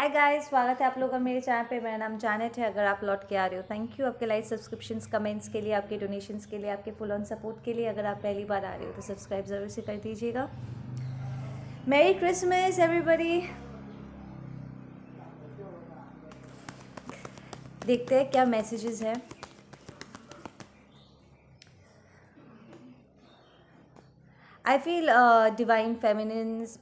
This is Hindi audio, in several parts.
हाय गाइस, स्वागत है आप लोगों का मेरे चैनल पे। मेरा नाम जानत है। अगर आप लौट के आ रहे हो, थैंक यू आपके लाइक, सब्सक्रिप्शंस, कमेंट्स के लिए, आपके डोनेशंस के लिए, आपके फुल ऑन सपोर्ट के लिए। अगर आप पहली बार आ रहे हो तो सब्सक्राइब ज़रूर से कर दीजिएगा। मेरी क्रिसमस एवरीबॉडी। देखते हैं क्या मैसेजेस हैं। आई फील डिवाइन फेमिनिन्स,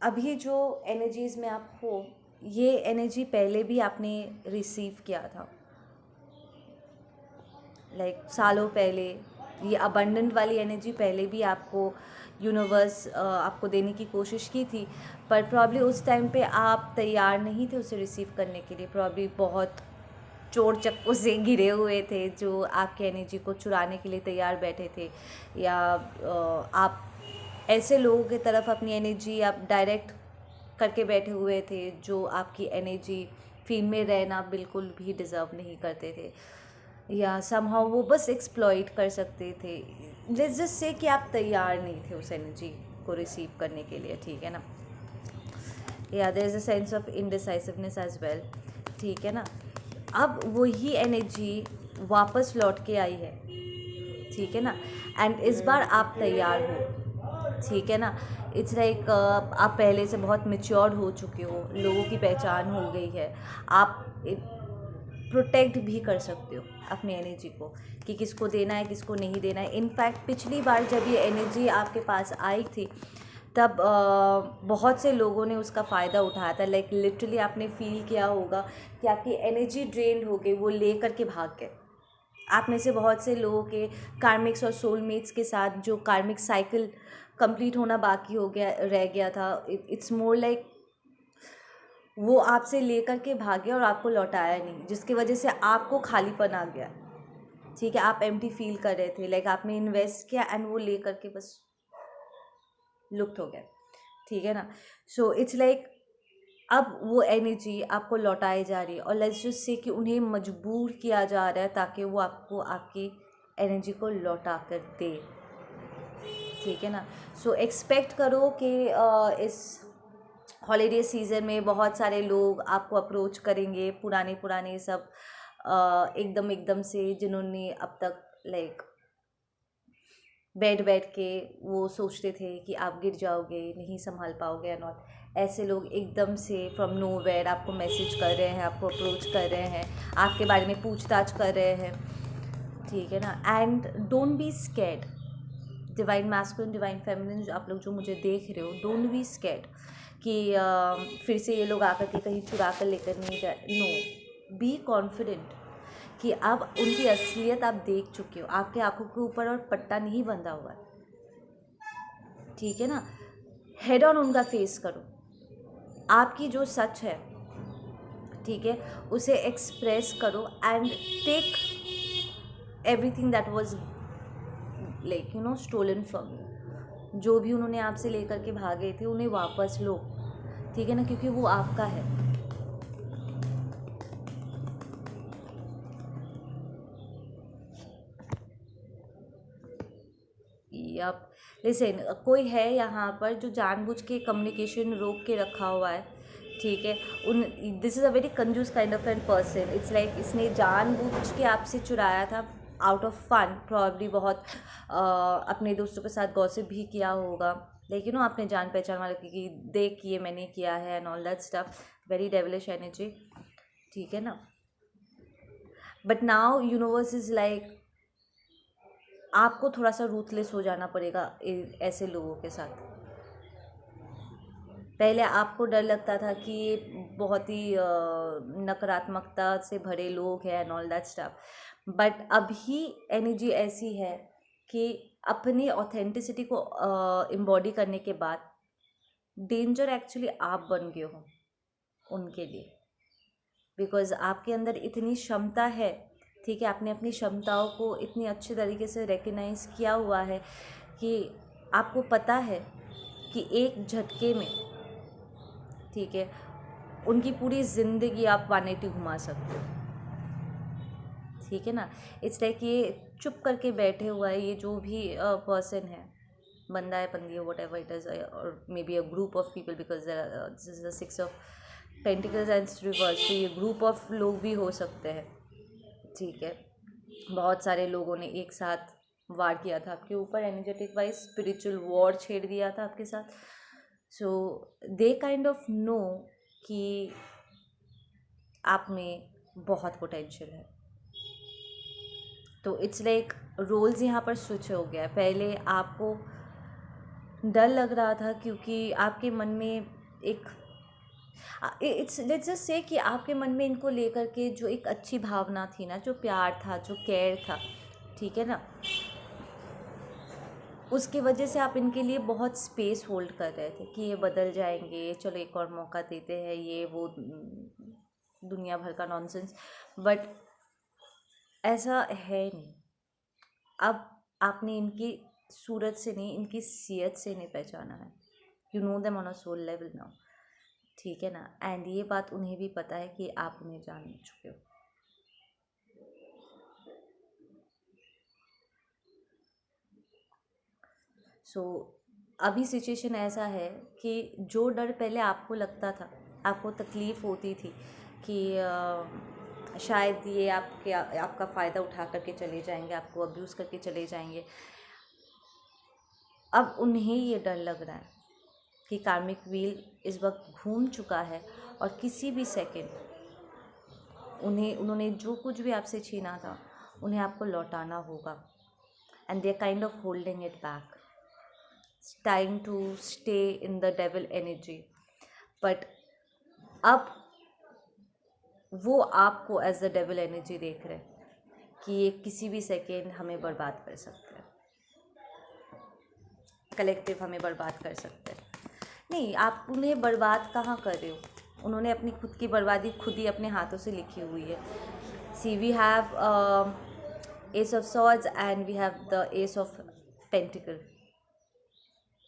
अभी जो एनर्जीज़ में आप हो, ये एनर्जी पहले भी आपने रिसीव किया था, सालों पहले। ये अबंडेंट वाली एनर्जी पहले भी आपको यूनिवर्स आपको देने की कोशिश की थी, पर प्रॉब्ली उस टाइम पे आप तैयार नहीं थे उसे रिसीव करने के लिए। प्रॉब्ली बहुत चोर चक्कों से घिरे हुए थे जो आपके एनर्जी को चुराने के लिए तैयार बैठे थे, या आप ऐसे लोगों की तरफ अपनी एनर्जी आप डायरेक्ट करके बैठे हुए थे जो आपकी एनर्जी फील्ड में रहना बिल्कुल भी डिज़र्व नहीं करते थे, या समहाउ वो बस एक्सप्लॉइट कर सकते थे। लेट्स जस्ट से कि आप तैयार नहीं थे उस एनर्जी को रिसीव करने के लिए, ठीक है ना। या there is a sense of indecisiveness as well, ठीक है ना। अब वही एनर्जी वापस लौट के आई है, ठीक है ना। एंड इस बार आप तैयार हो, ठीक है ना। इट्स लाइक आप पहले से बहुत मेच्योर्ड हो चुके हो, लोगों की पहचान हो गई है, आप प्रोटेक्ट भी कर सकते हो अपनी एनर्जी को कि किसको देना है किसको नहीं देना है। इनफैक्ट पिछली बार जब ये एनर्जी आपके पास आई थी तब बहुत से लोगों ने उसका फ़ायदा उठाया था। लाइक लिटरली आपने फील किया होगा कि आपकी एनर्जी ड्रेन हो गई, वो ले करके भाग गए। आप में से बहुत से लोगों के कार्मिक्स और सोलमेट्स के साथ जो कार्मिक साइकिल कंप्लीट होना बाकी हो गया रह गया था, इट्स मोर लाइक वो आपसे लेकर के भागे और आपको लौटाया नहीं, जिसकी वजह से आपको खालीपन आ गया, ठीक है। आप एम्प्टी फील कर रहे थे, लाइक आपने इन्वेस्ट किया एंड वो लेकर के बस लुप्त हो गया, ठीक है ना। सो इट्स लाइक अब वो एनर्जी आपको लौटाई जा रही है, और लेट्स जस्ट से कि उन्हें मजबूर किया जा रहा है ताकि वो आपको आपकी एनर्जी को लौटा कर दे, ठीक है ना। सो एक्सपेक्ट करो कि इस हॉलीडे सीज़न में बहुत सारे लोग आपको अप्रोच करेंगे, पुराने पुराने सब एकदम एकदम से, जिन्होंने अब तक लाइक बैठ बैठ के वो सोचते थे कि आप गिर जाओगे, नहीं संभाल पाओगे या नॉट। ऐसे लोग एकदम से फ्रॉम नोवेयर आपको मैसेज कर रहे हैं, आपको अप्रोच कर रहे हैं, आपके बारे में पूछताछ कर रहे हैं, ठीक है ना। And don't be scared. Divine masculine, divine feminine, आप लोग जो मुझे देख रहे हो, डोंट बी स्कैर्ड कि फिर से ये लोग आकर के कहीं चुरा कर लेकर नहीं जाए। नो, बी कॉन्फिडेंट कि अब उनकी असलियत आप देख चुके हो, आपके आंखों के ऊपर और पट्टा नहीं बंधा हुआ है, ठीक है ना। हेड ऑन उनका फेस करो, आपकी जो सच है, ठीक है, उसे एक्सप्रेस करो and take everything that was like stolen from you. जो भी उन्होंने आपसे लेकर के भागे थे उन्हें वापस लो, ठीक है ना, क्योंकि वो आपका है। यप, लिसन, कोई है यहाँ पर जो जानबूझ के कम्युनिकेशन रोक के रखा हुआ है, ठीक है। उन दिस इज़ अ वेरी कंजूस kind of an person. It's like इसने जानबूझ के आपसे चुराया था आउट ऑफ फन, प्रॉब्ली बहुत अपने दोस्तों के साथ गॉसिप भी किया होगा, लेकिन आपने जान पहचान वाले कि देख ये मैंने किया है and all that stuff. Very devilish energy, ठीक है ना। But now universe is like आपको थोड़ा सा रूथलेस हो जाना पड़ेगा ऐसे लोगों के साथ। पहले आपको डर लगता था कि ये बहुत ही नकारात्मकता से भरे लोग हैं and all that stuff, but अभी एनर्जी ऐसी है कि अपनी ऑथेंटिसिटी को एम्बॉडी करने के बाद डेंजर एक्चुअली आप बन गए हो उनके लिए, बिकॉज़ आपके अंदर इतनी क्षमता है, ठीक है। आपने अपनी क्षमताओं को इतनी अच्छे तरीके से रिकग्नाइज़ किया हुआ है कि आपको पता है कि एक झटके में, ठीक है, उनकी पूरी ज़िंदगी आप 180 घुमा सकते हो, ठीक है ना। इट्स लाइक ये चुप करके बैठे हुआ है, ये जो भी पर्सन है, बंदा है, बंदी है, वट एवर इट इज़, और may be a group of people, because this is the 6 of pentacles and reverse, तो ये ग्रुप ऑफ लोग भी हो सकते हैं, ठीक है। बहुत सारे लोगों ने एक साथ वार किया था आपके ऊपर, एनर्जेटिक वाइज स्पिरिचुअल वॉर छेड़ दिया था आपके साथ। सो दे काइंड ऑफ नो कि आप में बहुत पोटेंशियल है। तो इट्स लाइक रोल्स यहाँ पर स्विच हो गया। पहले आपको डर लग रहा था क्योंकि आपके मन में एक इट्स लेट्स जस्ट से कि आपके मन में इनको लेकर के जो एक अच्छी भावना थी ना, जो प्यार था, जो केयर था, ठीक है ना, उसकी वजह से आप इनके लिए बहुत स्पेस होल्ड कर रहे थे कि ये बदल जाएंगे, चलो एक और मौका देते हैं, ये वो दुनिया भर का नॉनसेंस। बट ऐसा है नहीं। अब आपने इनकी सूरत से नहीं, इनकी सीयत से नहीं पहचाना है। You know them on a soul level now, ठीक है ना। एंड ये बात उन्हें भी पता है कि आप उन्हें जान चुके हो। सो अभी सिचुएशन ऐसा है कि जो डर पहले आपको लगता था, आपको तकलीफ़ होती थी कि शायद ये आपका फ़ायदा उठा करके चले जाएंगे, आपको अब्यूज़ करके चले जाएंगे, अब उन्हें ये डर लग रहा है कि कार्मिक व्हील इस वक्त घूम चुका है और किसी भी सेकंड उन्होंने जो कुछ भी आपसे छीना था उन्हें आपको लौटाना होगा। And they are kind of holding it back, time to stay in the devil energy. But अब वो आपको एज द डेविल एनर्जी देख रहे हैं कि ये किसी भी सेकेंड हमें बर्बाद कर सकते हैं, कलेक्टिव हमें बर्बाद कर सकते हैं। नहीं, आप उन्हें बर्बाद कहाँ कर रहे हो, उन्होंने अपनी खुद की बर्बादी खुद ही अपने हाथों से लिखी हुई है। See we have ace of swords and we have the ace of pentacle.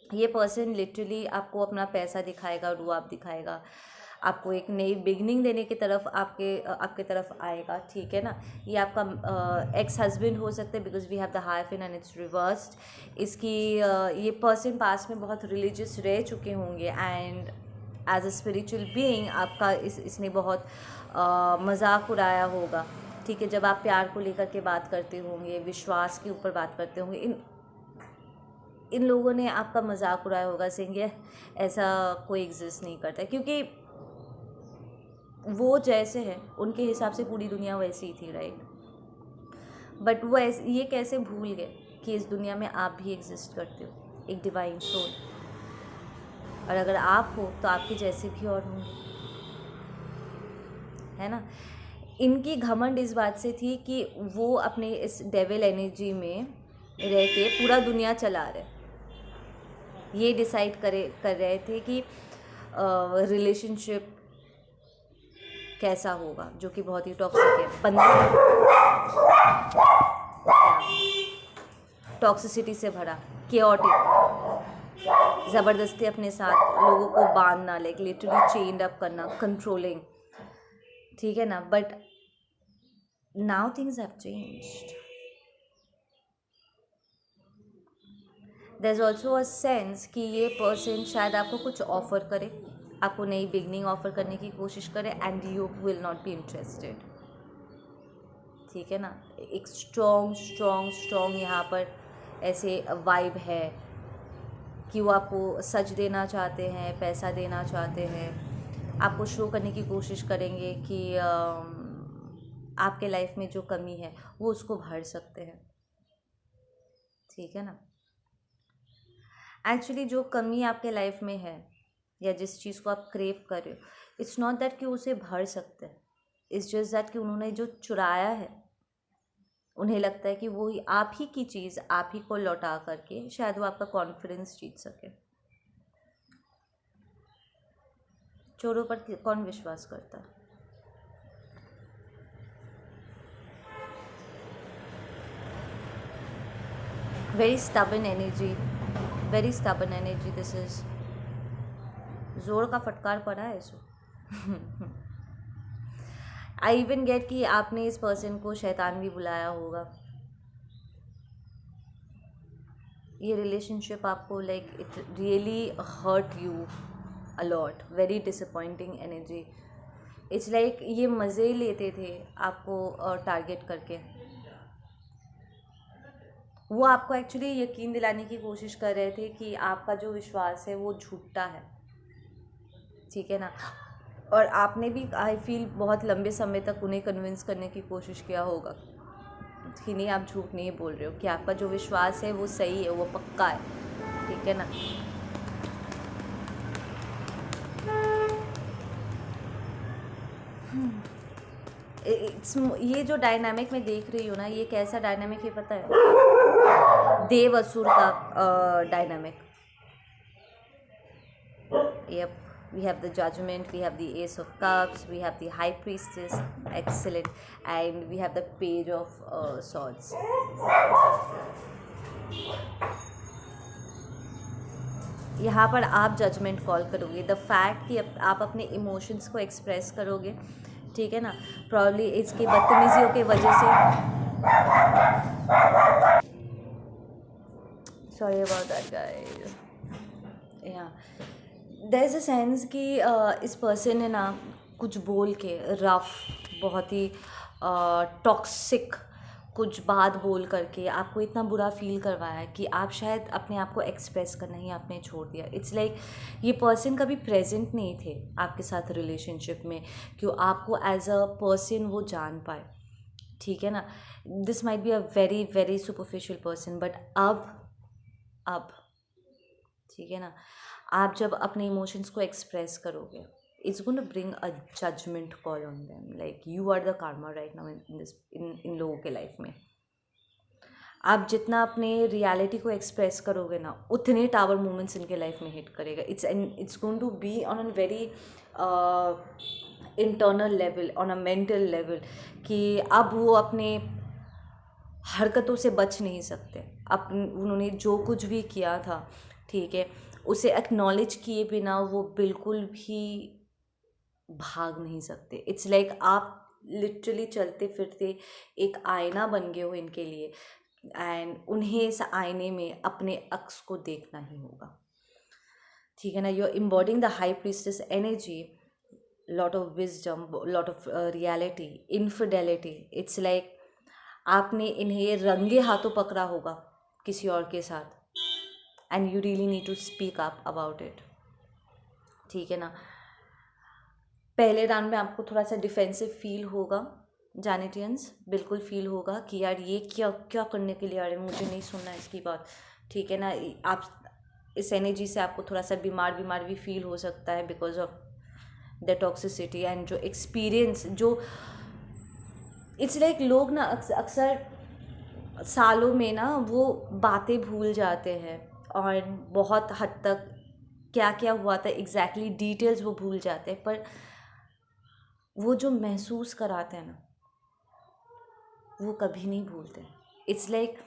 ये पर्सन लिटरली आपको अपना पैसा दिखाएगा, रुआब दिखाएगा, आपको एक नई बिगनिंग देने की तरफ आपके तरफ आएगा, ठीक है ना। ये आपका एक्स हस्बैंड हो सकता है because we have the hyphen and it's reversed. इसकी ये पर्सन पास में बहुत रिलीजियस रह चुके होंगे and as a spiritual being आपका इसने बहुत मजाक उड़ाया होगा, ठीक है। जब आप प्यार को लेकर के बात करते होंगे, विश्वास के ऊपर बात करते होंगे, इन लोगों ने आपका मजाक उड़ाया होगा, सेंगे ऐसा कोई एग्जिस्ट नहीं करता, क्योंकि वो जैसे है उनके हिसाब से पूरी दुनिया वैसी ही थी, राइट। बट वो ये कैसे भूल गए कि इस दुनिया में आप भी एग्जिस्ट करते हो, एक डिवाइन सोल, और अगर आप हो तो आपके जैसे भी और होंगे, है ना। इनकी घमंड इस बात से थी कि वो अपने इस डेविल एनर्जी में रह के पूरा दुनिया चला रहे, ये डिसाइड कर रहे थे कि रिलेशनशिप कैसा होगा, जो कि बहुत ही टॉक्सिक है, टॉक्सिसिटी से भरा, केओटिक, ज़बरदस्ती अपने साथ लोगों को बांधना, लाइक लिटरली चेंड अप करना, कंट्रोलिंग, ठीक है ना। But now things have changed. There is also a sense कि ये पर्सन शायद आपको कुछ ऑफर करे, आपको नई बिगनिंग ऑफर करने की कोशिश करे and you will not be interested, ठीक है ना। एक स्ट्रॉन्ग यहाँ पर ऐसे वाइब है कि वो आपको सच देना चाहते हैं, पैसा देना चाहते हैं, आपको शो करने की कोशिश करेंगे कि आपके लाइफ में जो कमी है वो उसको भर सकते हैं, ठीक है ना। एक्चुअली जो कमी आपके लाइफ में है या जिस चीज़ को आप क्रेव कर रहे हो, इट्स नॉट दैट कि उसे भर सकते हैं, इट्स जस्ट दैट कि उन्होंने जो चुराया है, उन्हें लगता है कि वो आप ही की चीज़ आप ही को लौटा करके शायद वो आपका कॉन्फिडेंस जीत सके। चोरों पर कौन विश्वास करता है। Very stubborn energy this is. जोर का फटकार पड़ा है इसको। आई इवन गेट कि आपने इस पर्सन को शैतान भी बुलाया होगा। ये रिलेशनशिप आपको like it really hurt you, a lot, very disappointing energy. It's like ये मज़े लेते थे आपको टारगेट करके। वो आपको एक्चुअली यकीन दिलाने की कोशिश कर रहे थे कि आपका जो विश्वास है वो झूठा है, ठीक है ना। और आपने भी आई फील बहुत लंबे समय तक उन्हें कन्विंस करने की कोशिश किया होगा कि नहीं, आप झूठ नहीं बोल रहे हो, कि आपका जो विश्वास है वो सही है, वो पक्का है, ठीक है ना। ये जो डायनामिक मैं देख रही हूँ ना, ये कैसा डायनामिक है पता है? देव असुर का dynamic. Yep, we have the Judgment, we have the Ace of Cups, we have the High Priestess, excellent, and we have the Page of Swords. यहाँ पर आप जजमेंट कॉल करोगे, द फैक्ट कि आप अपने इमोशंस को एक्सप्रेस करोगे, ठीक है ना। प्रॉब्ली इसकी बदतमीजियों के वजह से, सॉरी अबाउट दैट गाइस, या देयर इज़ अ सेंस कि इस पर्सन ने ना कुछ बोल के रफ, बहुत ही टॉक्सिक कुछ बात बोल करके आपको इतना बुरा फील करवाया है कि आप शायद अपने आप को एक्सप्रेस करना ही आपने छोड़ दिया। इट्स लाइक ये पर्सन कभी प्रेजेंट नहीं थे आपके साथ रिलेशनशिप में, कि आपको एज अ पर्सन वो जान पाए, ठीक है ना। This might be a very very superficial person, but अब ठीक है ना, आप जब अपने इमोशंस को एक्सप्रेस करोगे, it's going to bring a judgement call on them, like you are the karma right now in लोगों के लाइफ में। आप जितना अपने रियलिटी को एक्सप्रेस करोगे ना, उतने टावर मोमेंट्स इनके लाइफ में हिट करेगा। It's going to be on a very internal level, on a mental level, कि अब वो अपने हरकतों से बच नहीं सकते। उन्होंने जो कुछ भी किया था, ठीक है, उसे एक्नॉलेज किए बिना वो बिल्कुल भी भाग नहीं सकते। इट्स लाइक आप लिटरली चलते फिरते एक आईना बन गए हो इनके लिए, एंड उन्हें इस आईने में अपने अक्स को देखना ही होगा, ठीक है ना। You are embodying the high priestess energy, lot of wisdom, lot of reality, infidelity. It's like आपने इन्हें रंगे हाथों पकड़ा होगा किसी और के साथ, and you really need to speak up about it, ठीक है ना। पहले राउंड में आपको थोड़ा सा डिफेंसिव फील होगा, जैनेटियंस, बिल्कुल फील होगा कि यार ये क्या क्या करने के लिए आ रहे हैं, मुझे नहीं सुनना इसकी बात, ठीक है ना। आप इस एनर्जी से आपको थोड़ा सा बीमार भी फील हो सकता है, because of the toxicity and जो एक्सपीरियंस जो इट्स लाइक लोग ना अक्सर सालों में ना वो बातें भूल जाते हैं, और बहुत हद तक क्या क्या हुआ था एग्जैक्टली डिटेल्स वो भूल जाते हैं, पर वो जो महसूस कराते हैं ना, वो कभी नहीं भूलते। इट्स लाइक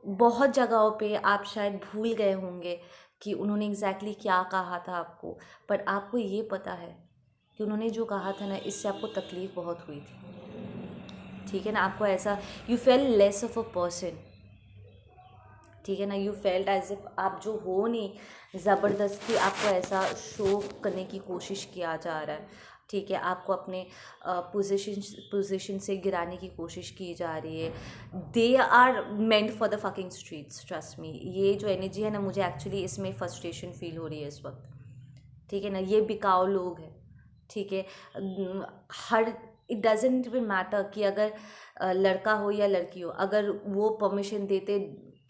बहुत जगहों पे आप शायद भूल गए होंगे कि उन्होंने एग्जैक्टली क्या कहा था आपको, पर आपको ये पता है कि उन्होंने जो कहा था ना, इससे आपको तकलीफ़ बहुत हुई थी, ठीक है ना। आपको ऐसा you fail less of a person, ठीक है ना। यू फेल्ट एज इफ आप जो हो नहीं, ज़बरदस्ती आपको ऐसा शो करने की कोशिश किया जा रहा है, ठीक है। आपको अपने पोजीशन से गिराने की कोशिश की जा रही है। They are meant for the fucking streets, trust me. ये जो एनर्जी है ना, मुझे एक्चुअली इसमें फ्रस्ट्रेशन फील हो रही है इस वक्त, ठीक है ना। ये बिकाऊ लोग हैं, ठीक है। Her it doesn't even matter कि अगर लड़का हो या लड़की हो, अगर वो परमिशन देते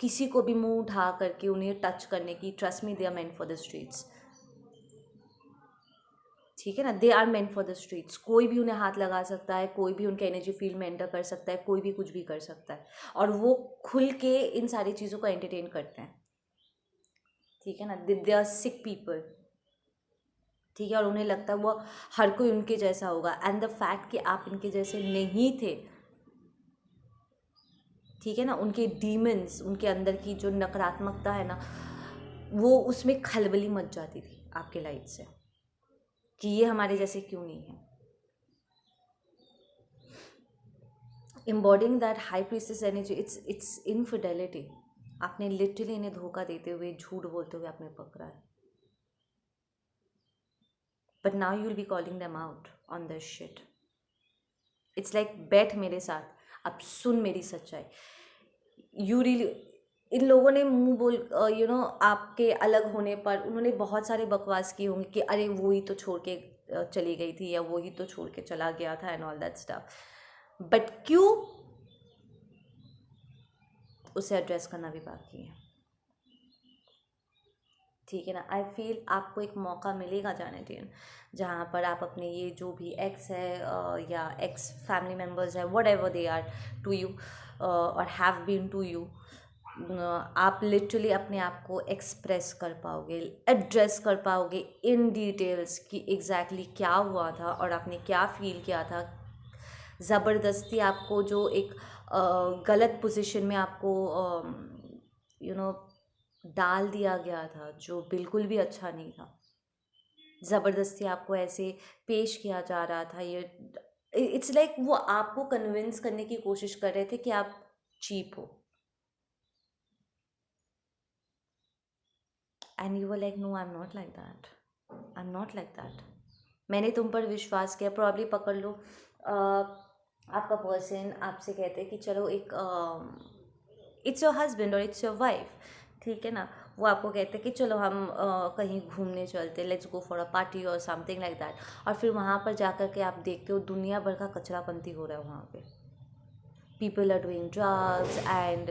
किसी को भी मुंह उठा करके उन्हें टच करने की, trust me, they are meant for the streets, ठीक है ना। They are meant for the streets. कोई भी उन्हें हाथ लगा सकता है, कोई भी उनके एनर्जी फील्ड में एंटर कर सकता है, कोई भी कुछ भी कर सकता है, और वो खुल के इन सारी चीज़ों को एंटरटेन करते हैं, ठीक है ना। दे आर सिक पीपल, ठीक है, और उन्हें लगता है वो हर कोई उनके जैसा होगा, एंड द फैक्ट कि आप इनके जैसे नहीं थे, ठीक है ना। उनके डीमंस, उनके अंदर की जो नकारात्मकता है ना, वो उसमें खलबली मच जाती थी आपके लाइफ से, कि ये हमारे जैसे क्यों नहीं है। Embodying that high priestess energy, it's infidelity. आपने लिटरली इन्हें धोखा देते हुए, झूठ बोलते हुए आपने पकड़ा है, but now you will be calling them out on this shit. It's like बैठ मेरे साथ, अब सुन मेरी सच्चाई. यू रियली, इन लोगों ने मुंह बोल आपके अलग होने पर उन्होंने बहुत सारे बकवास किए होंगे कि अरे वो ही तो छोड़ के चली गई थी, या वो ही तो छोड़ के चला गया था, and all that stuff. But क्यों, उसे एड्रेस करना भी बाकी है. ठीक है ना. आई फील आपको एक मौका मिलेगा जाने दिन, जहाँ पर आप अपने ये जो भी एक्स है या एक्स फैमिली मेम्बर्स है, whatever they are to you और हैव बीन टू यू, आप लिटरली अपने आप को एक्सप्रेस कर पाओगे, एड्रेस कर पाओगे इन डिटेल्स कि एग्जैक्टली क्या हुआ था और आपने क्या फील किया था. ज़बरदस्ती आपको जो एक गलत पोजीशन में आपको यू नो डाल दिया गया था, जो बिल्कुल भी अच्छा नहीं था. ज़बरदस्ती आपको ऐसे पेश किया जा रहा था. ये इट्स लाइक वो आपको कन्विंस करने की कोशिश कर रहे थे कि आप चीप हो. And you were like no, I am not like that, I am not like that. मैंने तुम पर विश्वास किया. प्रॉब्ली पकड़ लो आपका पर्सन आपसे कहते हैं कि चलो एक इट्स योर हस्बैंड और इट्स योर वाइफ, ठीक है ना. वो आपको कहते हैं कि चलो हम कहीं घूमने चलते, let's go for a party और समथिंग लाइक दैट. और फिर वहाँ पर जाकर के आप देखते हो दुनिया भर का कचरापंती हो रहा है वहाँ पे. People are doing drugs and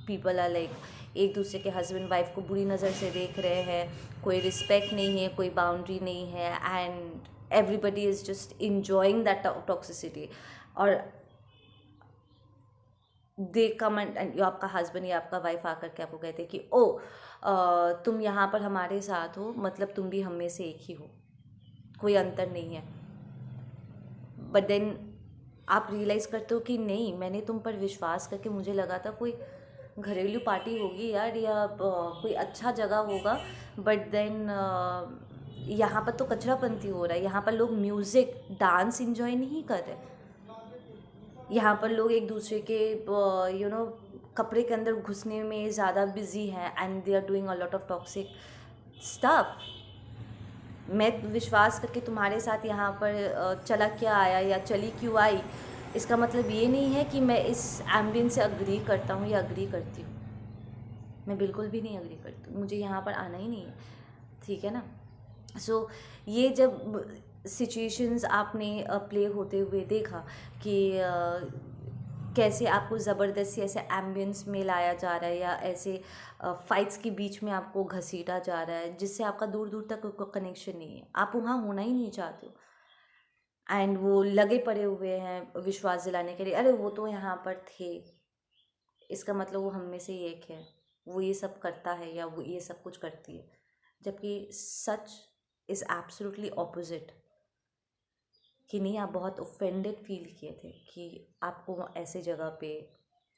people are like एक दूसरे के हस्बैंड वाइफ को बुरी नज़र से देख रहे हैं. कोई रिस्पेक्ट नहीं है, कोई बाउंड्री नहीं है, and everybody is just enjoying that toxicity. और दे कम एंड जो आपका हस्बैंड या आपका वाइफ आकर के आपको कहते हैं कि ओ तुम यहाँ पर हमारे साथ हो, मतलब तुम भी हम में से एक ही हो, कोई अंतर नहीं है. बट देन आप रियलाइज़ करते हो कि नहीं, मैंने तुम पर विश्वास करके, मुझे लगा था कोई घरेलू पार्टी होगी यार, या कोई अच्छा जगह होगा. बट देन यहाँ पर तो कचरापंती हो रहा है. यहाँ पर लोग म्यूज़िक डांस इंजॉय नहीं कर रहे. यहाँ पर लोग एक दूसरे के कपड़े के अंदर घुसने में ज़्यादा बिजी हैं, and they are doing a lot of toxic stuff. मैं विश्वास करके तुम्हारे साथ यहाँ पर चला क्या आया या चली क्यों आई, इसका मतलब ये नहीं है कि मैं इस एम्बियंस से अग्री करता हूँ या अग्री करती हूँ. मैं बिल्कुल भी नहीं अग्री करती हूँ, मुझे यहाँ पर आना ही नहीं है. ठीक है ना. सो ये जब सिचुएशंस आपने प्ले होते हुए देखा कि कैसे आपको ज़बरदस्ती ऐसे एम्बियंस में लाया जा रहा है, या ऐसे फाइट्स के बीच में आपको घसीटा जा रहा है, जिससे आपका दूर दूर तक कोई कनेक्शन नहीं है, आप वहाँ होना ही नहीं चाहते हो. एंड वो लगे पड़े हुए हैं विश्वास दिलाने के लिए, अरे वो तो यहाँ पर थे, इसका मतलब वो हम में से एक है, वो ये सब करता है या वो ये सब कुछ करती है. जबकि सच इज़ एब्सोल्युटली ऑपोजिट. कि नहीं, आप बहुत ऑफेंडेड फील किए थे कि आपको ऐसे जगह पे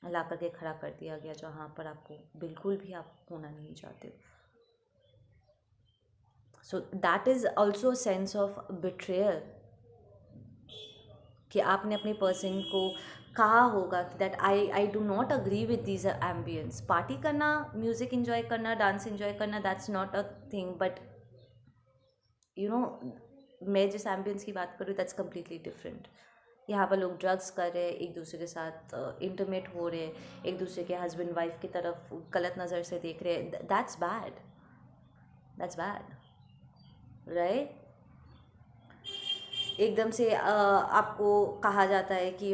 ला कर के खड़ा कर दिया गया जहाँ पर आपको बिल्कुल भी आप होना नहीं चाहते. So that is also a sense of betrayal, कि आपने अपने पर्सन को कहा होगा कि that I do not agree with these ambience. Party करना, म्यूज़िक इन्जॉय करना, डांस इन्जॉय करना, that's not a thing. But you know मैं जिस एम्बियंस की बात कर रही हूँ दैट्स कम्प्लीटली डिफरेंट. यहाँ पर लोग ड्रग्स कर रहे हैं, एक दूसरे के साथ इंटरमेट हो रहे हैं, एक दूसरे के हस्बैंड वाइफ की तरफ गलत नज़र से देख रहे हैं. That's bad, that's bad, right. एकदम से आपको कहा जाता है कि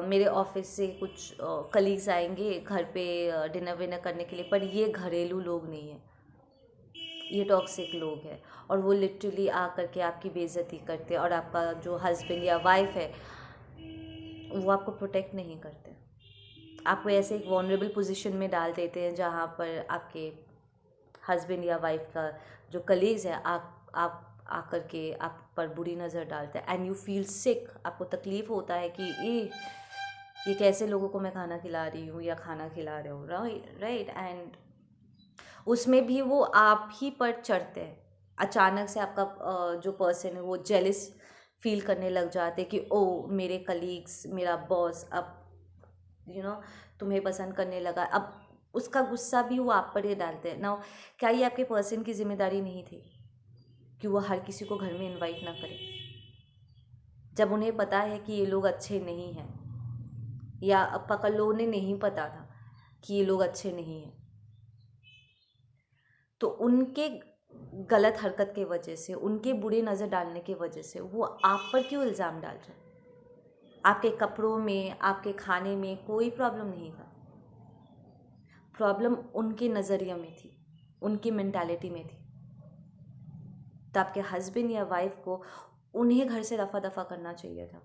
मेरे ऑफिस से कुछ कलीग्स आएंगे घर पे डिनर विनर करने के लिए, पर ये घरेलू लोग नहीं है, ये टॉक्सिक लोग हैं, और वो लिटरली आकर के आपकी बेइज्जती करते हैं, और आपका जो हस्बैंड या वाइफ है वो आपको प्रोटेक्ट नहीं करते. आपको ऐसे एक वॉनरेबल पोजीशन में डाल देते हैं जहाँ पर आपके हस्बैंड या वाइफ का जो कलीग्स है आप आकर के आप पर बुरी नज़र डालते हैं. एंड यू फील सिक, आपको तकलीफ़ होता है कि ये कैसे लोगों को मैं खाना खिला रही हूँ या खाना खिला रहे हो, राइट. एंड उसमें भी वो आप ही पर चढ़ते हैं. अचानक से आपका जो पर्सन है वो जेलिस फील करने लग जाते कि ओ मेरे कलीग्स, मेरा बॉस अब तुम्हें पसंद करने लगा. अब उसका गुस्सा भी वो आप पर ही डालते हैं ना. क्या ये आपके पर्सन की जिम्मेदारी नहीं थी कि वो हर किसी को घर में इनवाइट ना करें, जब उन्हें पता है कि ये लोग अच्छे नहीं हैं, या अब पकड़ लो उन्हें नहीं पता था कि ये लोग अच्छे नहीं हैं, तो उनके गलत हरकत के वजह से, उनके बुरे नज़र डालने की वजह से वो आप पर क्यों इल्ज़ाम डाल रहे हैं? आपके कपड़ों में, आपके खाने में कोई प्रॉब्लम नहीं था, प्रॉब्लम उनके नज़रिए में थी, उनकी मेंटालिटी में थी। तो आपके हस्बैंड या वाइफ को उन्हें घर से रफा दफा करना चाहिए था,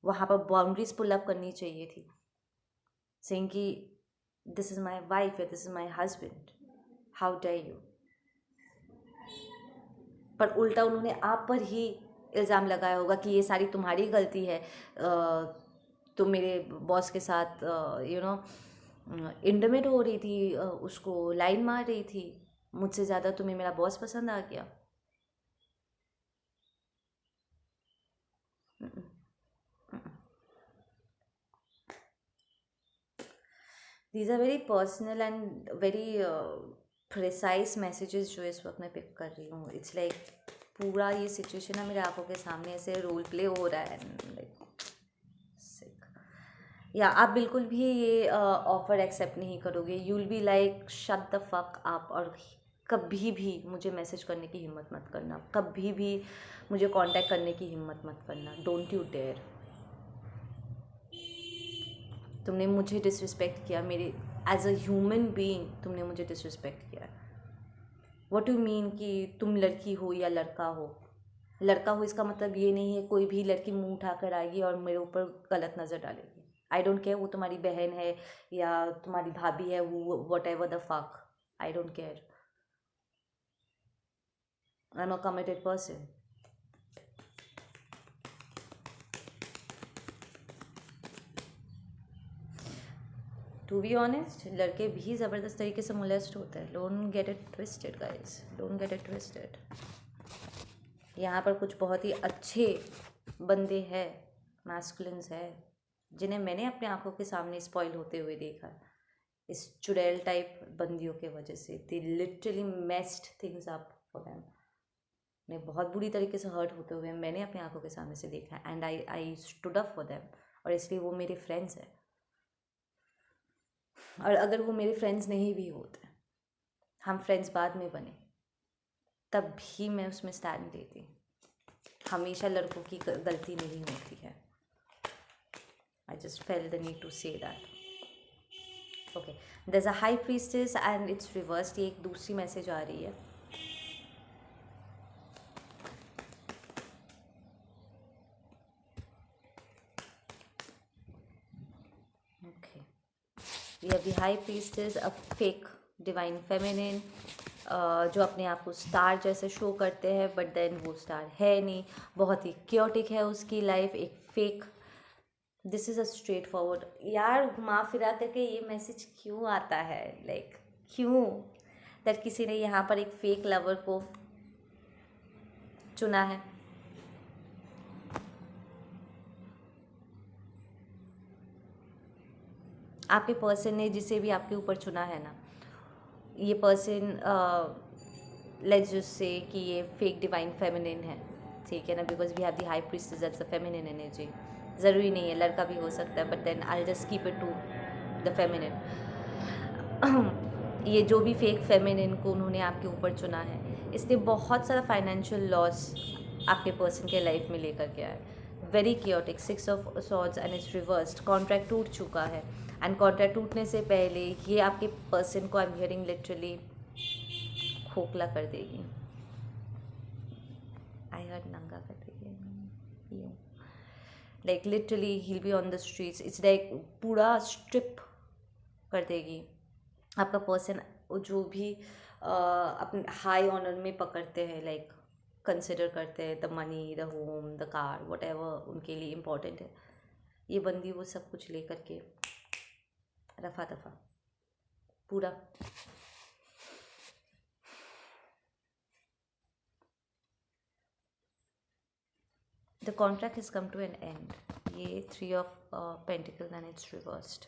वहाँ पर बाउंड्रीज पुल अप करनी चाहिए थी, सेइंग कि दिस इज़ माई वाइफ या this is my husband, how dare you. पर उल्टा उन्होंने आप पर ही इल्ज़ाम लगाया होगा कि ये सारी तुम्हारी गलती है, तुम मेरे बॉस के साथ इंटीमेट हो रही थी, उसको लाइन मार रही थी, मुझसे ज़्यादा तुम्हें मेरा बॉस पसंद आ गया। These are very personal and very precise messages जो इस वक्त मैं पिक कर रही हूँ। इट्स लाइक पूरा ये सिचुएशन ना मेरे आंखों के सामने ऐसे रोल प्ले हो रहा है, लाइक सिक। या आप बिल्कुल भी ये ऑफ़र एक्सेप्ट नहीं करोगे, you will be like shut the fuck up, और कभी भी मुझे मैसेज करने की हिम्मत मत करना, कभी भी मुझे कांटेक्ट करने की हिम्मत मत करना, डोंट यू डेयर। तुमने मुझे डिसरिस्पेक्ट किया, मेरे एज अ ह्यूमन बीइंग तुमने मुझे डिसरिस्पेक्ट किया। व्हाट यू मीन कि तुम लड़की हो या लड़का हो? लड़का हो इसका मतलब ये नहीं है कोई भी लड़की मुंह उठाकर आएगी और मेरे ऊपर गलत नज़र डालेगी। आई डोंट केयर वो तुम्हारी बहन है या तुम्हारी भाभी है, वो whatever the fuck, I don't care. I am a committed person. To be honest, लड़के भी ज़बरदस्त तरीके से मोलेस्ट होते हैं, don't get it twisted guys, don't get it twisted. यहाँ पर कुछ बहुत ही अच्छे बंदे हैं, मैस्कुलिन्स हैं, जिन्हें मैंने अपने आंखों के सामने स्पॉइल होते हुए देखा इस चुड़ैल टाइप बंदियों के वजह से। They literally messed things up for them. उन्हें बहुत बुरी तरीके से हर्ट होते हुए मैंने अपनी आंखों के सामने से देखा, and I stood up for them, और इसलिए वो मेरे फ्रेंड्स हैं। और अगर वो मेरे फ्रेंड्स नहीं भी होते, हम फ्रेंड्स बाद में बने, तब भी मैं उसमें स्टैंड लेती। हमेशा लड़कों की गलती नहीं होती है। I just felt the need to say that. Okay, there is a high priestess and it's reversed. ये एक दूसरी मैसेज आ रही है। Okay, we have the high priestess, a fake divine feminine, जो अपने आप को स्टार जैसे शो करते हैं, बट देन वो स्टार है नहीं, बहुत ही क्योटिक है उसकी लाइफ, एक fake. This is a straight forward. यार घुमा फिरा करके ये मैसेज क्यों आता है, लाइक क्यों दैट किसी ने यहाँ पर एक फेक लवर को चुना है? आपके पर्सन ने जिसे भी आपके ऊपर चुना है ना, ये पर्सन लेट्स जस्ट से कि ये फेक डिवाइन फेमिनिन है, ठीक है ना, because we have the high priestess that's the feminine energy. ज़रूरी नहीं है, लड़का भी हो सकता है, but then I just keep it to the feminine. ये जो भी फेक फेमिनिन को उन्होंने आपके ऊपर चुना है, इसने बहुत सारा फाइनेंशियल लॉस आपके पर्सन के लाइफ में लेकर के आया है। Very chaotic, 6 of swords and it's reversed. Contract टूट चुका है, एंड कॉन्ट्रैक्ट टूटने से पहले ये आपके पर्सन को, आई एम हियरिंग लिटरली, खोखला कर देगी। आई हर्ड नंगा कर देगी, like literally he be on the streets. It's like पूरा स्ट्रिप कर देगी आपका पर्सन। जो भी अपने हाई ऑनर में पकड़ते हैं, लाइक कंसिडर करते हैं the money, the home, the car, what ever उनके लिए इम्पोर्टेंट है, ये बंदी वो सब कुछ लेकर के रफा दफा पूरा। The contract has come to an end. ये 3 of pentacle and it's reversed.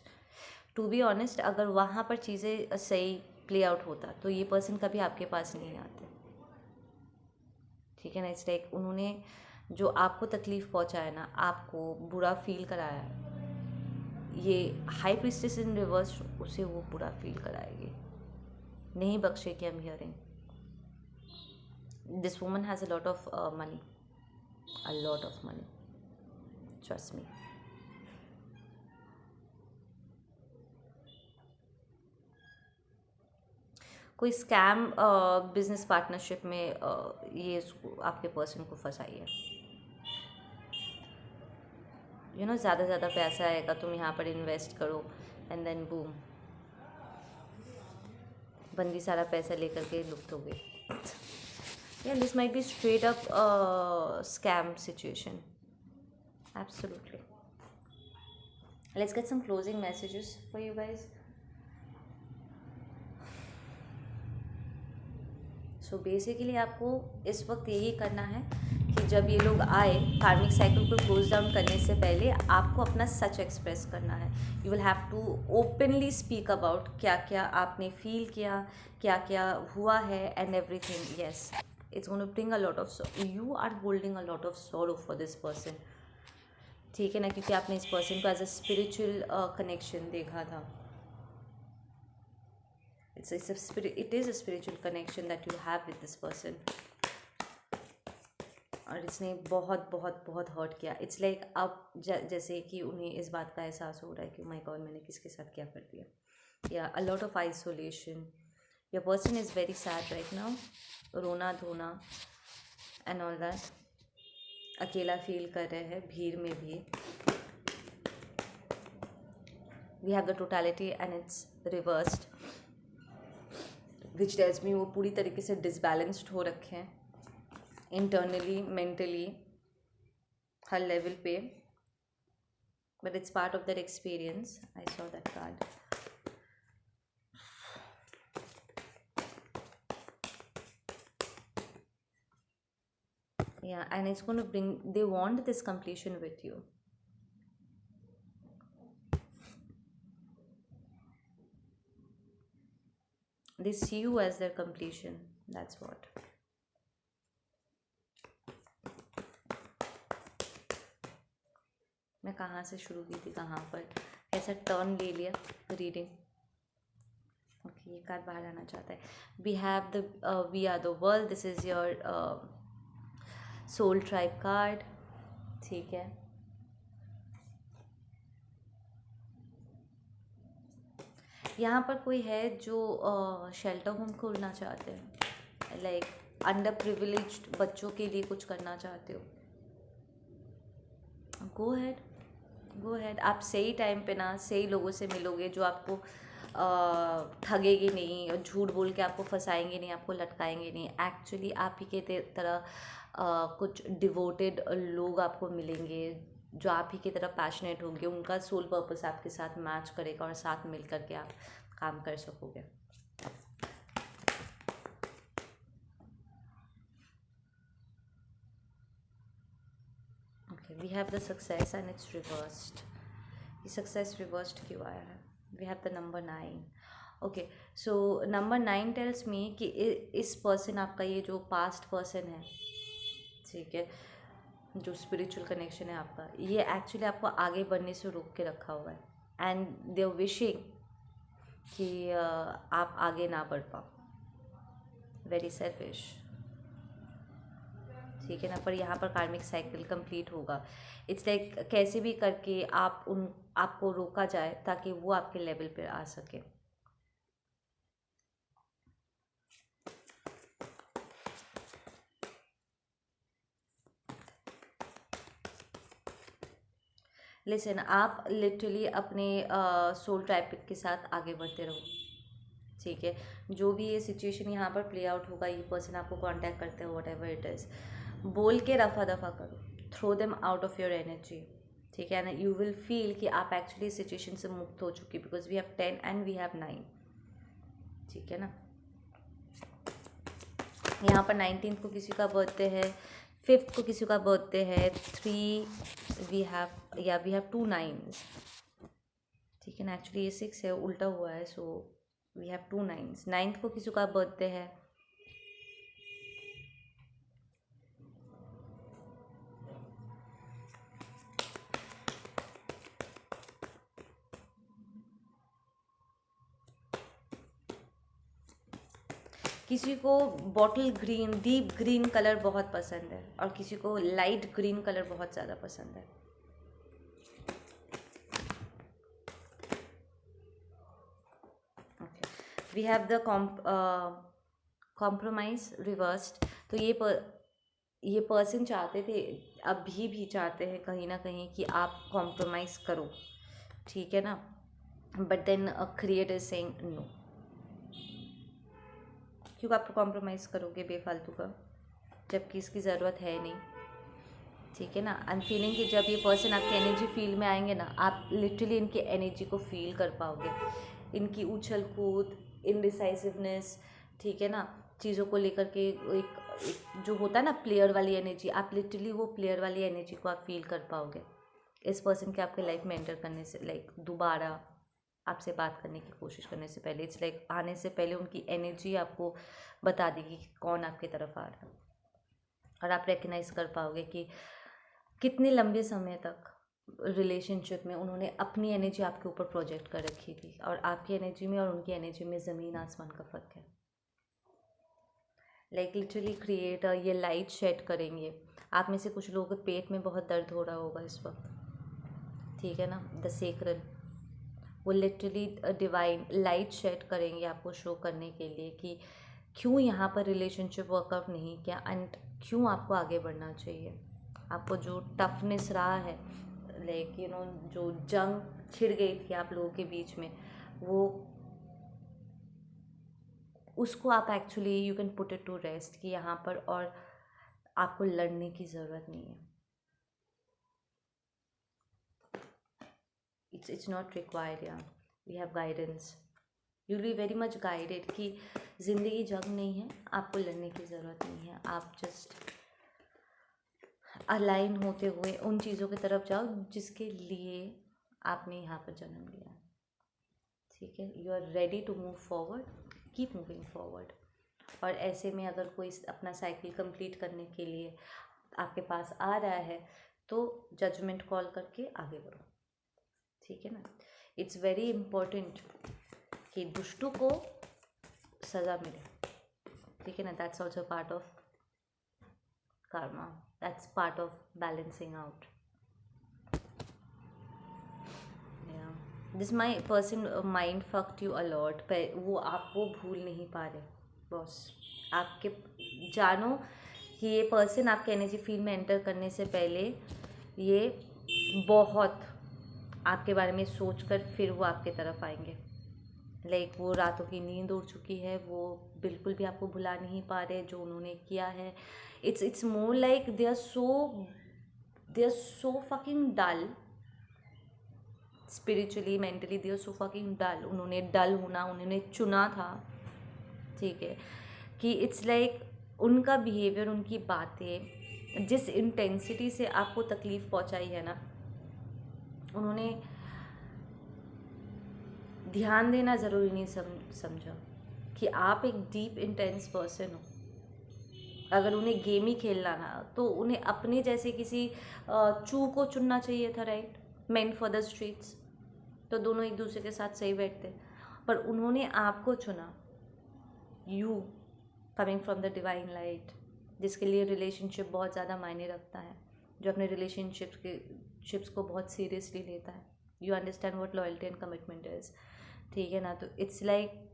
To be honest, अगर वहाँ पर चीज़ें सही प्ले आउट होता तो ये पर्सन कभी आपके पास नहीं आते, ठीक है ना। इट्स लाइक उन्होंने जो आपको तकलीफ़ पहुंचाया ना, आपको बुरा फील कराया, ये हाई प्रीस्टेस इन रिवर्स उसे वो बुरा फील कराएगी, नहीं बख्शेगी। I am hearing this woman has a lot of money, a lot of money, trust me. कोई स्कैम बिजनेस पार्टनरशिप में ये आपके पर्सन को फंसाई है। यू नो ज़्यादा ज़्यादा पैसा आएगा, तुम यहाँ पर इन्वेस्ट करो एंड देन बूम, बंदी सारा पैसा लेकर के लुप्त हो गई। या this might be straight up scam situation. Absolutely. Let's get some closing messages for you guys. So basically आपको इस वक्त यही करना है कि जब ये लोग आए कार्मिक साइकिल को क्लोज डाउन करने से पहले आपको अपना सच एक्सप्रेस करना है। You will have to openly speak about क्या क्या आपने फील किया, क्या क्या हुआ है and everything. Yes, it's gonna bring a lot of, you are holding a lot of sorrow for this person, ठीक है ना, क्योंकि आपने इस पर्सन को एज अ स्पिरिचुअल कनेक्शन देखा था। It is a spiritual connection that you have with this person, और इसने बहुत बहुत बहुत हर्ट किया। इट्स लाइक अब जैसे कि उन्हें इस बात का एहसास हो रहा है कि माय गॉड मैंने किसके साथ क्या कर दिया, या a lot of isolation. Your person is very sad right now, रोना धोना एंड ऑल दैट, अकेला फील कर रहे हैं भीड़ में भी। We have the totality and it's reversed, which tells me वो पूरी तरीके से डिसबैलेंस्ड हो रखे हैं इंटरनली, मेंटली, हर लेवल पे। But it's part of that experience. I saw that card. Yeah, and it's going to bring, they want this completion with you. They see you as their completion. That's what. मैं कहाँ से शुरू की थी, कहाँ पर कैसा टर्न ले लिया रीडिंग। ओके, ये कार्ड बाहर आना चाहता है। We have the we are the world, this is your soul tribe card, ठीक है। यहाँ पर कोई है जो शेल्टर होम खोलना चाहते हैं, लाइक अंडर प्रिविलेज्ड बच्चों के लिए कुछ करना चाहते हो। गो हैड, गो हैड। आप सही टाइम पे ना सही लोगों से मिलोगे जो आपको ठगेंगे नहीं और झूठ बोल के आपको फंसाएंगे नहीं, आपको लटकाएंगे नहीं। एक्चुअली आप ही के तरह कुछ डिवोटेड लोग आपको मिलेंगे जो आप ही की तरह पैशनेट होंगे, उनका सोल पर्पस आपके साथ मैच करेगा और साथ मिल करके आप काम कर सकोगे। Okay, we have the success and it's reversed. ये सक्सेस रिवर्स्ड क्यों आया है? We have the number 9। Okay, so number 9 tells me कि इस पर्सन, आपका ये जो पास्ट पर्सन है, ठीक है, जो स्पिरिचुअल कनेक्शन है आपका, ये एक्चुअली आपको आगे बढ़ने से रोक के रखा हुआ है एंड दे आर विशिंग कि आप आगे ना बढ़ पाओ। वेरी सेल्फिश, ठीक है ना। पर यहाँ पर कार्मिक साइकिल कंप्लीट होगा। इट्स लाइक कैसे भी करके आपको रोका जाए ताकि वो आपके लेवल पर आ सके। लिसन, आप लिटरली अपने सोल ट्राइब के साथ आगे बढ़ते रहो, ठीक है। जो भी ये सिचुएशन यहाँ पर प्ले आउट होगा, ये पर्सन आपको कांटेक्ट करते हो, वट एवर इट इज़, बोल के रफा दफा करो, throw them out of your energy, ठीक है ना। यू विल फील कि आप एक्चुअली सिचुएशन से मुक्त हो चुकी, because we have 10 and we have 9, ठीक है ना। यहाँ पर 19th को किसी का बर्थडे है, 5th को किसी का बर्थडे है, 3 वी हैव 2 9s, ठीक है ना। एक्चुअली ये 6 है, उल्टा हुआ है, so we have 2 9s। 9th को किसी का बर्थडे है, किसी को bottle green, deep green colour बहुत पसंद है और किसी को लाइट ग्रीन कलर बहुत ज़्यादा पसंद है। Okay, we have the compromise reversed. तो ये पर्सन चाहते थे, अभी भी चाहते हैं कहीं ना कहीं कि आप कॉम्प्रोमाइज़ करो, ठीक है ना, but then creator is saying no. क्यों आप कॉम्प्रोमाइज़ करोगे बेफालतू का, जबकि इसकी ज़रूरत है नहीं, ठीक है ना। आई एम फीलिंग कि जब ये पर्सन आपके एनर्जी फील्ड में आएंगे ना, आप लिटरली इनकी एनर्जी को फील कर पाओगे, इनकी उछल कूद, इनडिसाइसिवनेस, ठीक है ना, चीज़ों को लेकर के एक जो होता है ना प्लेयर वाली एनर्जी, आप लिटरली वो प्लेयर वाली एनर्जी को आप फील कर पाओगे इस पर्सन के आपके लाइफ में एंटर करने से, लाइक दोबारा आपसे बात करने की कोशिश करने से पहले। इट्स लाइक आने से पहले उनकी एनर्जी आपको बता देगी कि कौन आपकी तरफ आ रहा है, और आप रिकग्नाइज कर पाओगे कि कितने लंबे समय तक रिलेशनशिप में उन्होंने अपनी एनर्जी आपके ऊपर प्रोजेक्ट कर रखी थी, और आपकी एनर्जी में और उनकी एनर्जी में ज़मीन आसमान का फ़र्क है। लाइक लिटरली क्रिएटर ये लाइट शेड करेंगे। आप में से कुछ लोगों के पेट में बहुत दर्द हो रहा होगा इस वक्त, ठीक है ना। द सेक्रल वो लिटरली डिवाइन लाइट शेड करेंगे आपको शो करने के लिए कि क्यों यहाँ पर रिलेशनशिप वर्कआउट नहीं किया एंड क्यों आपको आगे बढ़ना चाहिए। आपको जो टफनेस रहा है, लाइक यू नो जो जंग छिड़ गई थी आप लोगों के बीच में, वो उसको आप actually you can put it to rest कि यहाँ पर और आपको लड़ने की ज़रूरत नहीं है। it's not required, yeah, we have guidance, you'll be very much guided कि ज़िंदगी जंग नहीं है, आपको लड़ने की ज़रूरत नहीं है, आप जस्ट अलाइन होते हुए उन चीज़ों की तरफ जाओ जिसके लिए आपने यहाँ पर जन्म लिया, ठीक है। You are ready to move forward, keep moving forward. और ऐसे में अगर कोई अपना साइकिल कंप्लीट करने के लिए आपके पास आ रहा है तो जजमेंट कॉल करके आगे बढ़ो, ठीक है ना। इट्स वेरी इम्पोर्टेंट कि दुष्टों को सज़ा मिले, ठीक है ना। That's also part of karma, that's part of balancing out, yeah. This my person mind fucked you a lot, वो आपको भूल नहीं पा रहे बॉस। आपके जानो कि ये पर्सन आपके एनर्जी फील्ड में एंटर करने से पहले ये बहुत आपके बारे में सोच कर फिर वो आपके तरफ आएंगे। लाइक वो रातों की नींद उड़ चुकी है, वो बिल्कुल भी आपको भुला नहीं पा रहे जो उन्होंने किया है। It's more like they are so fucking dull, spiritually mentally they are so fucking dull. उन्होंने डल होना उन्होंने चुना था, ठीक है, कि इट्स लाइक उनका बिहेवियर, उनकी बातें जिस इंटेंसिटी से आपको तकलीफ़ पहुंचाई है ना, उन्होंने ध्यान देना ज़रूरी नहीं समझा कि आप एक डीप इंटेंस पर्सन हो। अगर उन्हें गेम ही खेलना ना तो उन्हें अपने जैसे किसी चू को चुनना चाहिए था, right, meant for the streets, तो दोनों एक दूसरे के साथ सही बैठते, पर उन्होंने आपको चुना, you coming from the divine light, जिसके लिए रिलेशनशिप बहुत ज़्यादा मायने रखता है, जो अपने रिलेशनशिप्स को बहुत सीरियसली लेता है। You understand what loyalty and commitment is, ठीक है ना। तो it's like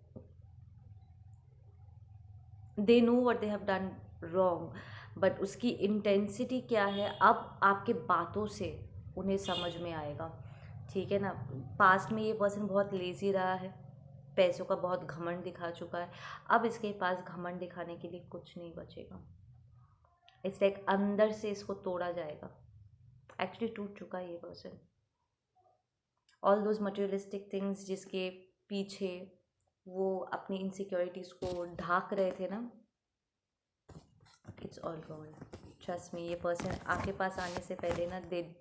they know what they have done wrong, but उसकी इंटेंसिटी क्या है अब आपके बातों से उन्हें समझ में आएगा, ठीक है ना। पास्ट में ये पर्सन बहुत लेज़ी रहा है, पैसों का बहुत घमंड दिखा चुका है, अब इसके पास घमंड दिखाने के लिए कुछ नहीं बचेगा। इट्स लाइक अंदर से इसको तोड़ा जाएगा, एक्चुअली टूट चुका है ये person. All those materialistic things जिसके पीछे वो अपनी इनसिक्योरिटीज़ को ढाक रहे थे ना, it's all gone, trust me. ये पर्सन आपके पास आने से पहले ना they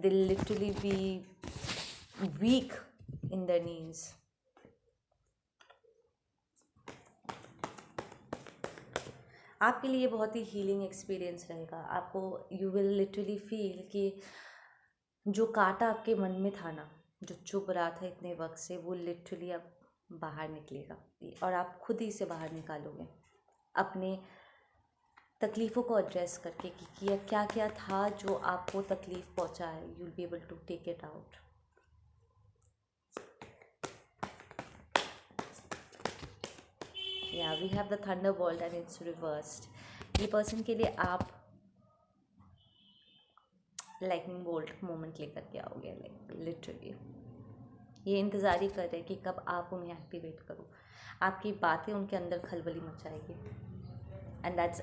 literally be weak in the knees. आपके लिए बहुत ही हीलिंग एक्सपीरियंस रहेगा। आपको यू विल लिटरली फील कि जो कांटा आपके मन में था ना, जो चुभ रहा था इतने वक्त से, वो लिटरली अब बाहर निकलेगा और आप खुद ही से बाहर निकालोगे। अपने तकलीफ़ों को एड्रेस करके कि क्या क्या था जो आपको तकलीफ़ पहुंचा है, you will be able to take it out. या we have the thunderbolt and it's reversed. ये पर्सन के लिए आप लाइटनिंग बोल्ट मोमेंट लेकर के आओगे, लाइक लिटरली ये इंतज़ार ही कर रहे हैं कि कब आप उन्हें एक्टिवेट करो। आपकी बातें उनके अंदर खलबली मचाएगी एंड दैट्स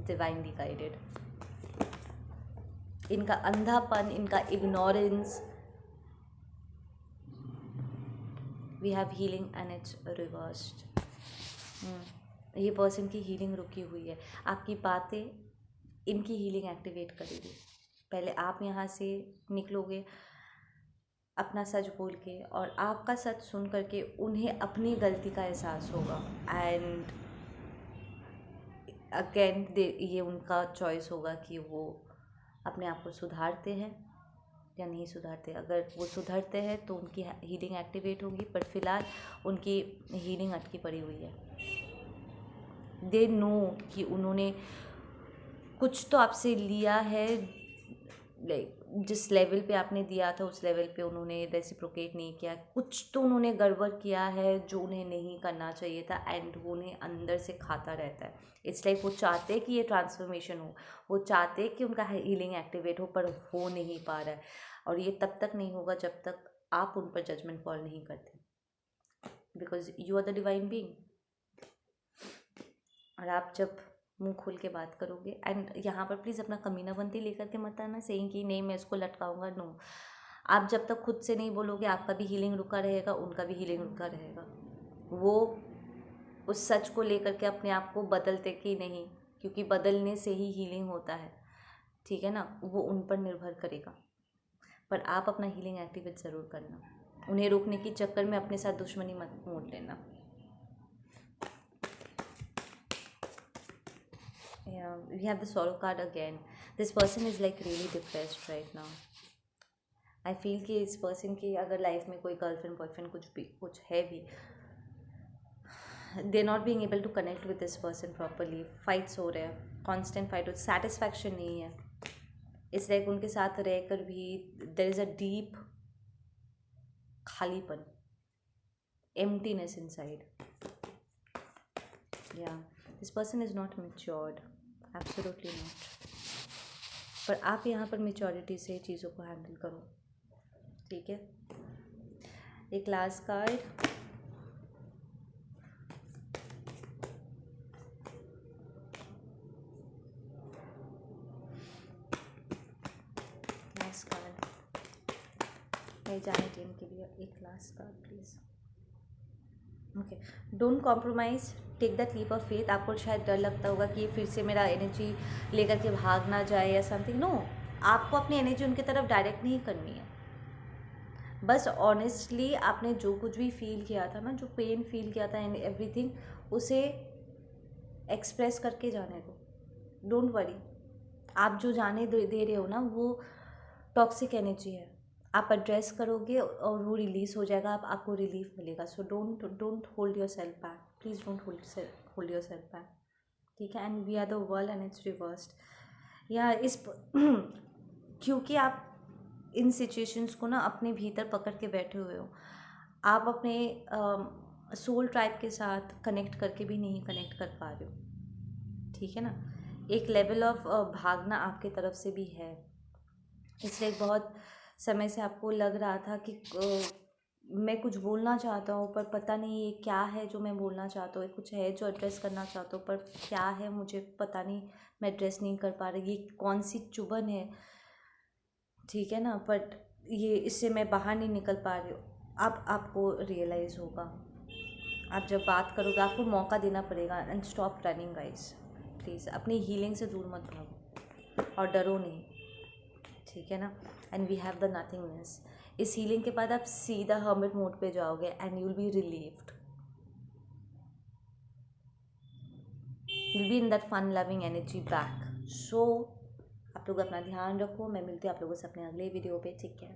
डिवाइनली गाइडेड। इनका अंधापन, इनका ignorance, we have healing and it's reversed. ये पर्सन की हीलिंग रुकी हुई है, आपकी बातें इनकी हीलिंग एक्टिवेट करेगी। पहले आप यहाँ से निकलोगे अपना सच बोल के, और आपका सच सुन करके उन्हें अपनी गलती का एहसास होगा एंड अगेन ये उनका चॉइस होगा कि वो अपने आप को सुधारते हैं या नहीं सुधारते। अगर वो सुधरते हैं तो उनकी हीलिंग एक्टिवेट होगी, पर फिलहाल उनकी हीलिंग अटकी पड़ी हुई है। दे नो कि उन्होंने कुछ तो आपसे लिया है, लाइक जिस लेवल पे आपने दिया था उस लेवल पे उन्होंने रेसिप्रोकेट नहीं किया। कुछ तो उन्होंने गड़बड़ किया है जो उन्हें नहीं करना चाहिए था एंड वो उन्हें अंदर से खाता रहता है। इट्स लाइक वो चाहते हैं कि ये ट्रांसफॉर्मेशन हो, वो चाहते हैं कि उनका हीलिंग एक्टिवेट हो, पर हो नहीं पा रहा है। और ये तब तक नहीं होगा जब तक आप उन पर जजमेंट कॉल नहीं करते, because you are the divine being. और आप जब मुंह खोल के बात करोगे, एंड यहाँ पर प्लीज़ अपना कमीनाबंदी लेकर के मत आना सेइंग कि नहीं मैं इसको लटकाऊंगा, नो। आप जब तक खुद से नहीं बोलोगे आपका भी हीलिंग रुका रहेगा, उनका भी हीलिंग रुका रहेगा। वो उस सच को लेकर के अपने आप को बदलते कि नहीं, क्योंकि बदलने से ही हीलिंग होता है, ठीक है ना, वो उन पर निर्भर करेगा। पर आप अपना हीलिंग एक्टिवेट ज़रूर करना, उन्हें रोकने के चक्कर में अपने साथ दुश्मनी मत मोड़ लेना। Yeah, we have the sorrow card again. This person is like really depressed right now. I feel कि इस पर्सन की अगर लाइफ में कोई गर्लफ्रेंड बॉयफ्रेंड कुछ है भी, they not being able to connect with this person properly. Fights हो रहे हैं, कॉन्स्टेंट फाइट हो, सेटिस्फैक्शन नहीं है। इस लाइक उनके साथ रहकर भी देयर इज़ अ डीप खालीपन, एम्प्टीनेस इनसाइड। या this person is not matured, absolutely not. पर आप यहाँ पर मैच्योरिटी से चीज़ों को हैंडल करो, ठीक है। एक लास्ट कार्ड, लास्ट कार्ड मेरी जाने टीम के लिए, एक last card please. Okay, don't compromise, take that leap of faith. आपको शायद डर लगता होगा कि ये फिर से मेरा एनर्जी लेकर के भाग ना जाए या समथिंग। नो, आपको अपनी एनर्जी उनकी तरफ डायरेक्ट नहीं करनी है। बस ऑनेस्टली आपने जो कुछ भी फील किया था ना, जो पेन फील किया था एंड एवरीथिंग, उसे एक्सप्रेस करके जाने दो। डोंट वरी, आप जो जाने दे रहे हो ना वो टॉक्सिक एनर्जी है। आप एड्रेस करोगे और वो रिलीज़ हो जाएगा, आपको रिलीफ मिलेगा। So don't hold yourself back, please don't hold yourself back, ठीक है। And we are the world and it's reversed. या इस क्योंकि आप इन सिचुएशंस को ना अपने भीतर पकड़ के बैठे हुए हो, आप अपने सोल ट्राइब के साथ कनेक्ट करके भी नहीं कनेक्ट कर पा रहे हो, ठीक है ना। एक लेवल ऑफ भागना आपके तरफ से भी है। इसलिए बहुत समय से आपको लग रहा था कि मैं कुछ बोलना चाहता हूँ पर पता नहीं ये क्या है जो मैं बोलना चाहता हूँ, कुछ है जो एड्रेस करना चाहता हूँ पर क्या है मुझे पता नहीं, मैं एड्रेस नहीं कर पा रही, ये कौन सी चुभन है, ठीक है ना। बट ये इससे मैं बाहर नहीं निकल पा रही हूँ। अब आपको रियलाइज़ होगा, आप जब बात करोगे आपको मौका देना पड़ेगा। And stop running guys, please अपनी हीलिंग से दूर मत भागो और डरो नहीं, ठीक है ना। And we have the nothingness. इस हीलिंग के बाद आप सीधा हर्मिट मोड पे जाओगे and you will be relieved, you will be in that fun loving energy back. So आप लोग अपना ध्यान रखो, मैं मिलती हूँ आप लोगों से अपने अगले वीडियो पे, ठीक है।